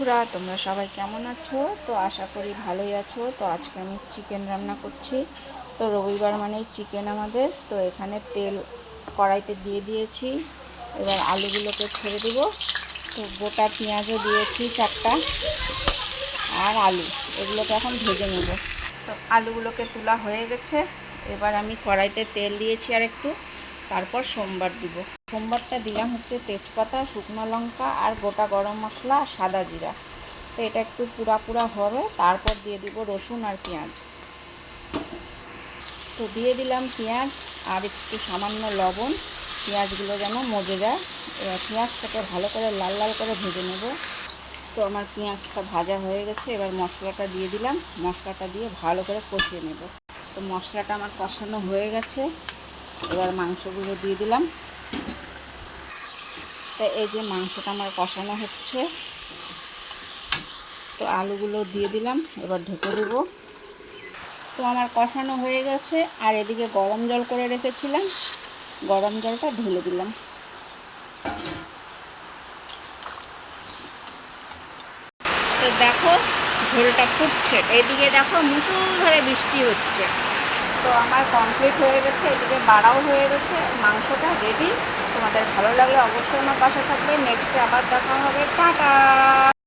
বন্ধুরা, তোমরা সবাই কেমন আছো? তো আশা করি ভালোই আছো। তো আজকে আমি চিকেন রান্না করছি। তো রবিবার মানেই চিকেন আমাদের। তো এখানে তেল কড়াইতে দিয়ে দিয়েছি। এবার আলুগুলোকে ছেড়ে দেব। তো গোটা পেঁয়াজও দিয়েছি 4টা, আর আলু, এগুলোকে এখন ভেজে নেব। তো আলুগুলোকে তোলা হয়ে গেছে। এবার আমি কড়াইতে তেল দিয়েছি আর একটু, তারপর সোমবার দিব। সোমবারটা দিলাম হচ্ছে তেজপাতা, শুকনো লঙ্কা আর গোটা গরম মশলা আর সাদা জিরা। তো এটা একটু পুরা হবে, তারপর দিয়ে দিব রসুন আর পেঁয়াজ। তো দিয়ে দিলাম পেঁয়াজ আর একটু সামান্য লবণ, পেঁয়াজগুলো যেন মজে যায়। এবার পেঁয়াজটাকে ভালো করে লাল লাল করে ভেজে নেব। তো আমার পেঁয়াজটা ভাজা হয়ে গেছে। এবার মশলাটা দিয়ে দিলাম, মশলাটা দিয়ে ভালো করে কষিয়ে নেব। তো মশলাটা আমার কষানো হয়ে গেছে। এবার মাংসগুলো দিয়ে দিলাম। তো এই যে মাংসটা আমার কষানো হচ্ছে। তো আলুগুলো দিয়ে দিলাম, এবার ঢেকে দেব। তো আমার কষানো হয়ে গেছে। আর এদিকে গরম জল করে রেখেছিলাম, গরম জলটা ঢেলে দিলাম। তো দেখো ঝোলটা ফুটছে, এদিকে দেখো মুষলধারে বৃষ্টি হচ্ছে। তো আমার কমপ্লিট হয়ে গেছে, এদিকে বাড়াও হয়ে গেছে, মাংসটা রেডি। তোমাদের ভালো লাগলে অবশ্যই আমার পাশে থাকবে। নেক্সটে আবার দেখা হবে। টাটা।